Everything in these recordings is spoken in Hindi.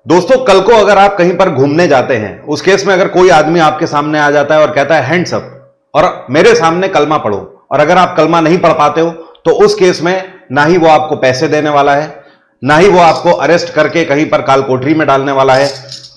दोस्तों, कल को अगर आप कहीं पर घूमने जाते हैं, उस केस में अगर कोई आदमी आपके सामने आ जाता है और कहता है हैंड्स अप और मेरे सामने कलमा पढ़ो, और अगर आप कलमा नहीं पढ़ पाते हो तो उस केस में ना ही वो आपको पैसे देने वाला है, ना ही वो आपको अरेस्ट करके कहीं पर काल कोठरी में डालने वाला है।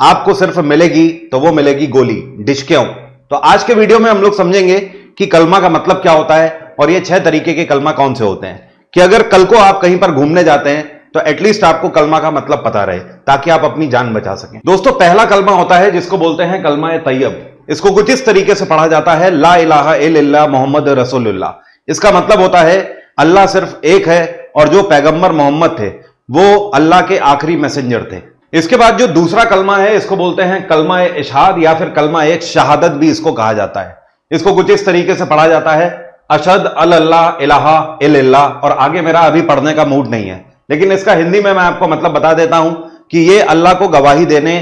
आपको सिर्फ मिलेगी तो वो मिलेगी गोली, डिशक्यों। तो आज के वीडियो में हम लोग समझेंगे कि कलमा का मतलब क्या होता है और ये 6 तरीके के कलमा कौन से होते हैं, कि अगर कल को आप कहीं पर घूमने जाते हैं तो एटलीस्ट आपको कलमा का मतलब पता रहे, ताकि आप अपनी जान बचा सकें। दोस्तों, पहला कलमा होता है जिसको बोलते हैं कलमा तैयब। इसको कुछ इस तरीके से पढ़ा जाता है, ला इलाहा इल्लल्लाह मोहम्मद रसूलुल्लाह। इसका मतलब होता है अल्लाह सिर्फ एक है और जो पैगंबर मोहम्मद थे वो अल्लाह के आखिरी मैसेंजर थे। इसके बाद जो दूसरा कलमा है इसको बोलते हैं कलमा इशहाद या फिर कलमा शहादत भी इसको कहा जाता है। इसको कुछ इस तरीके से पढ़ा जाता है, अशहद अल्लाह इलाहा इल्लल्लाह। और आगे मेरा अभी पढ़ने का मूड नहीं है, लेकिन इसका हिंदी में मैं आपको मतलब बता देता हूं कि ये अल्लाह को गवाही देने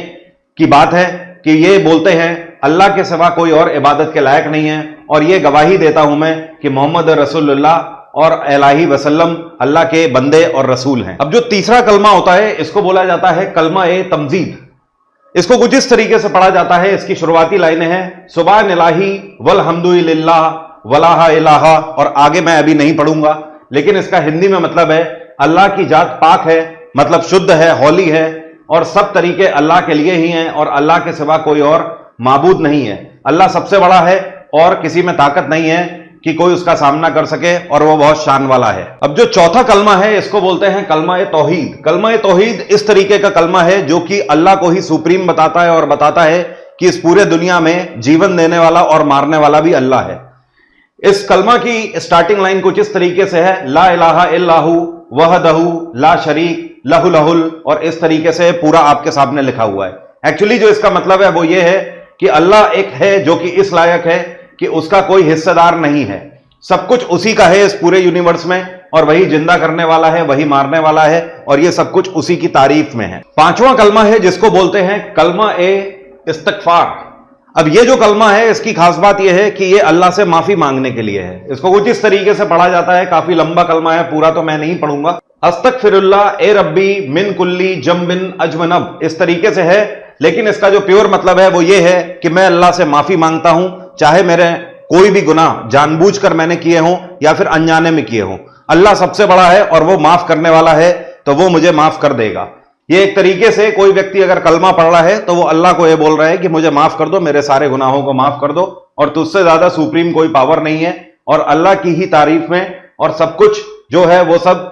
की बात है, कि ये बोलते हैं अल्लाह के सिवा कोई और इबादत के लायक नहीं है, और ये गवाही देता हूं मैं कि मोहम्मद रसूलुल्लाह और अलैहि वसल्लम अल्लाह के बंदे और रसूल हैं। अब जो तीसरा कलमा होता है इसको बोला जाता है कलमा तमजीद। इसको कुछ इस तरीके से पढ़ा जाता है, इसकी शुरुआती लाइनें हैं सुब्हानिल्लाहि वल्हम्दुलिल्लाह वला इलाहा। और आगे मैं अभी नहीं पढ़ूंगा, लेकिन इसका हिंदी में मतलब है अल्लाह की जात पाक है, मतलब शुद्ध है, होली है, और सब तरीके अल्लाह के लिए ही हैं और अल्लाह के सिवा कोई और माबूद नहीं है। अल्लाह सबसे बड़ा है और किसी में ताकत नहीं है कि कोई उसका सामना कर सके, और वो बहुत शान वाला है। अब जो चौथा कलमा है इसको बोलते हैं कलमा तौहीद। कलमा तौहीद इस तरीके का कलमा है जो कि अल्लाह को ही सुप्रीम बताता है और बताता है कि इस पूरे दुनिया में जीवन देने वाला और मारने वाला भी अल्लाह है। इस कलमा की स्टार्टिंग लाइन कुछ इस तरीके से है, ला इलाहा इल्लाहु वहदहु ला शरीक लहु लहुल, और इस तरीके से पूरा आपके सामने लिखा हुआ है। एक्चुअली जो इसका मतलब है वो ये है कि अल्लाह एक है जो कि इस लायक है कि उसका कोई हिस्सेदार नहीं है, सब कुछ उसी का है इस पूरे यूनिवर्स में, और वही जिंदा करने वाला है, वही मारने वाला है, और ये सब कुछ उसी की तारीफ में है। पांचवा कलमा है जिसको बोलते हैं कलमा इस्तिगफार। अब ये जो कलमा है इसकी खास बात यह है कि ये अल्लाह से माफी मांगने के लिए है। इसको कुछ इस तरीके से पढ़ा जाता है, काफी लंबा कलमा है, पूरा तो मैं नहीं पढ़ूंगा। अस्तगफिरुल्लाह ए रब्बी मिन कुल्ली जम्बिन अजमनब, इस तरीके से है, लेकिन इसका जो प्योर मतलब है वो ये है कि मैं अल्लाह से माफी मांगता हूं, चाहे मेरे कोई भी गुनाह जानबूझकर मैंने किए हों या फिर अनजाने में किए हों। अल्लाह सबसे बड़ा है और वो माफ करने वाला है, तो वो मुझे माफ कर देगा। ये एक तरीके से कोई व्यक्ति अगर कलमा पढ़ रहा है तो वो अल्लाह को ये बोल रहा है कि मुझे माफ कर दो, मेरे सारे गुनाहों को माफ कर दो, और तुझसे ज्यादा सुप्रीम कोई पावर नहीं है, और अल्लाह की ही तारीफ में, और सब कुछ जो है वो सब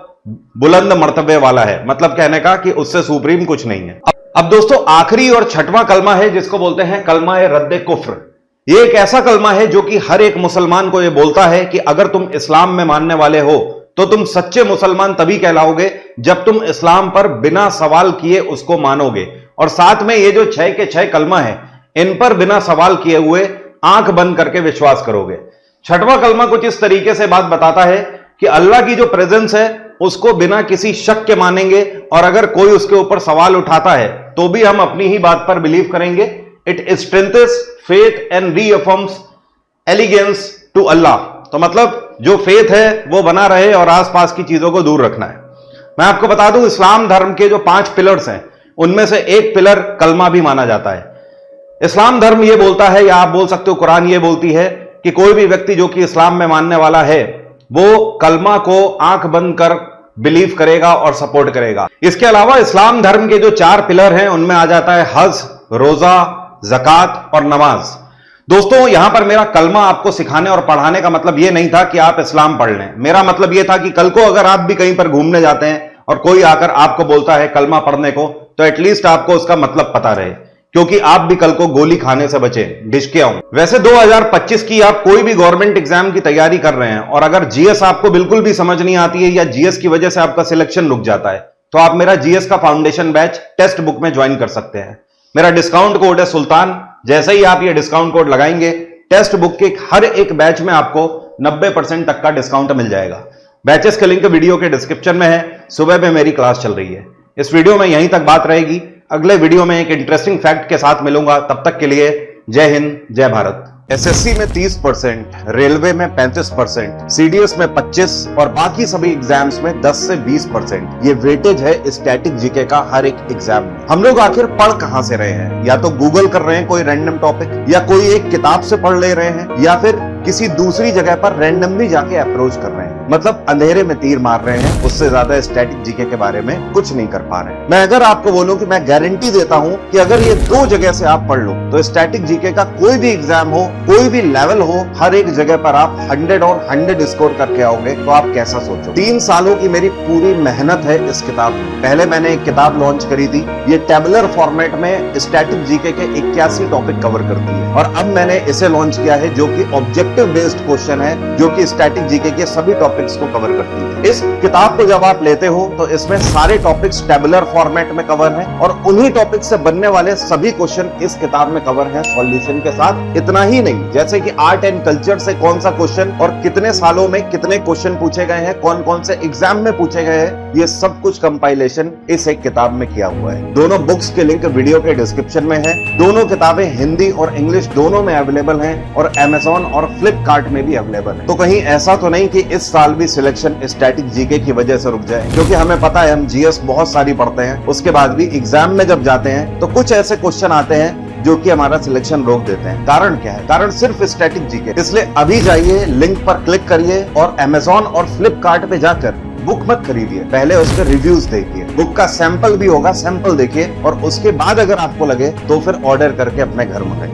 बुलंद मर्तबे वाला है, मतलब कहने का कि उससे सुप्रीम कुछ नहीं है। अब दोस्तों, आखिरी और छठवां कलमा है जिसको बोलते हैं कलमा रद्द कुफ्र। ये एक ऐसा कलमा है जो कि हर एक मुसलमान को ये बोलता है कि अगर तुम इस्लाम में मानने वाले हो तो तुम सच्चे मुसलमान तभी कहलाओगे जब तुम इस्लाम पर बिना सवाल किए उसको मानोगे। और साथ में ये जो 6 के 6 कलमा है इन पर बिना सवाल किए हुए आंख बंद करके विश्वास करोगे। छठवां कलमा कुछ इस तरीके से बात बताता है कि अल्लाह की जो प्रेजेंस है उसको बिना किसी शक के मानेंगे, और अगर कोई उसके ऊपर सवाल उठाता है तो भी हम अपनी ही बात पर बिलीव करेंगे। It strengthens faith and reaffirms allegiance to Allah. तो मतलब जो फेथ है वो बना रहे और आसपास की चीजों को दूर रखना है। मैं आपको बता दूं, इस्लाम धर्म के जो 5 पिलर्स हैं उनमें से एक पिलर कलमा भी माना जाता है। इस्लाम धर्म ये बोलता है, या आप बोल सकते हो कुरान ये बोलती है, कि कोई भी व्यक्ति जो कि इस्लाम में मानने वाला है वो कलमा को आंख बंद कर बिलीव करेगा और सपोर्ट करेगा। इसके अलावा इस्लाम धर्म के जो 4 पिलर हैं उनमें आ जाता है हज, रोजा, ज़कात और नमाज। दोस्तों, यहां पर मेरा कलमा आपको सिखाने और पढ़ाने का मतलब यह नहीं था कि आप इस्लाम पढ़ लें। मेरा मतलब यह था कि कल को अगर आप भी कहीं पर घूमने जाते हैं और कोई आकर आपको बोलता है कलमा पढ़ने को, तो एटलीस्ट आपको उसका मतलब पता रहे, क्योंकि आप भी कल को गोली खाने से बचे, डिशक्यों। वैसे 2025 की आप कोई भी गवर्नमेंट एग्जाम की तैयारी कर रहे हैं और अगर जीएस आपको बिल्कुल भी समझ नहीं आती है या जीएस की वजह से आपका सिलेक्शन रुक जाता है, तो आप मेरा जीएस का फाउंडेशन बैच टेक्स्ट बुक में ज्वाइन कर सकते हैं। मेरा डिस्काउंट कोड है सुल्तान। जैसे ही आप ये डिस्काउंट कोड लगाएंगे, टेक्स्ट बुक के हर एक बैच में आपको 90% तक का डिस्काउंट मिल जाएगा। बैचेस का लिंक वीडियो के डिस्क्रिप्शन में है। सुबह में मेरी क्लास चल रही है। इस वीडियो में यहीं तक बात रहेगी। अगले वीडियो में एक इंटरेस्टिंग फैक्ट के साथ मिलूंगा। तब तक के लिए जय हिंद, जय भारत। एसएससी में 30%, रेलवे में 35%, सीडीएस में 25% और बाकी सभी एग्जाम्स में 10 से 20%। ये वेटेज है स्टैटिक जीके का हर एक एग्जाम में। हम लोग आखिर पढ़ कहां से रहे हैं? या तो गूगल कर रहे हैं कोई रैंडम टॉपिक, या कोई एक किताब से पढ़ ले रहे हैं, या फिर किसी दूसरी जगह पर रैंडमली जाके अप्रोच कर रहे हैं। मतलब अंधेरे में तीर मार रहे हैं, उससे ज्यादा स्टैटिक जीके के बारे में कुछ नहीं कर पा रहे हैं। मैं अगर आपको बोलूं कि मैं गारंटी देता हूं कि अगर ये 2 जगह से आप पढ़ लो तो स्टैटिक जीके का कोई भी एग्जाम हो, कोई भी लेवल हो, हर एक जगह पर आप 100 और 100 स्कोर करके आओगे। तो आप कैसा सोचो? 3 सालों की मेरी पूरी मेहनत है इस किताब में। पहले मैंने एक किताब लॉन्च करी थी, ये टेबुलर फॉर्मेट में स्टैटिक जीके के 81 टॉपिक कवर करती है, और अब मैंने इसे लॉन्च किया है जो कि ऑब्जेक्टिव बेस्ड क्वेश्चन है, जो कि स्टैटिक जीके के सभी टॉपिक्स को कवर करती है। इस किताब को जब आप लेते हो तो इसमें सारे टॉपिक्स टेबुलर फॉर्मेट में कवर हैं, और उन्हीं टॉपिक से बनने वाले सभी क्वेश्चन इस किताब में कवर हैं सॉल्यूशन के साथ। इतना ही नहीं, जैसे कि आर्ट एंड कल्चर से कौन सा क्वेश्चन और कितने सालों में कितने क्वेश्चन पूछे गए हैं, कौन कौन से एग्जाम में पूछे गए हैं, ये सब कुछ कंपाइलेशन इस एक किताब में किया हुआ है। दोनों बुक्स के लिंक वीडियो के डिस्क्रिप्शन में है। दोनों किताबें हिंदी और इंग्लिश दोनों में अवेलेबल हैं, और अमेज़न और फ्लिपकार्ट में भी अवेलेबल है। तो कहीं ऐसा तो नहीं कि इस साल भी सिलेक्शन स्टैटिक जीके की वजह से रुक जाए, क्योंकि हमें पता है हम जीएस बहुत सारी पढ़ते हैं, उसके बाद भी एग्जाम में जब जाते हैं तो कुछ ऐसे क्वेश्चन आते हैं जो कि हमारा सिलेक्शन रोक देते हैं। कारण क्या है? कारण सिर्फ स्टैटिक जीके। इसलिए अभी जाइए, लिंक पर क्लिक करिए और अमेज़न और फ्लिपकार्ट पे जाकर बुक मत खरीदिए, पहले उसके रिव्यूज देखिए, बुक का सैंपल भी होगा, सैंपल देखिए, और उसके बाद अगर आपको लगे तो फिर ऑर्डर करके अपने घर मंगाइए।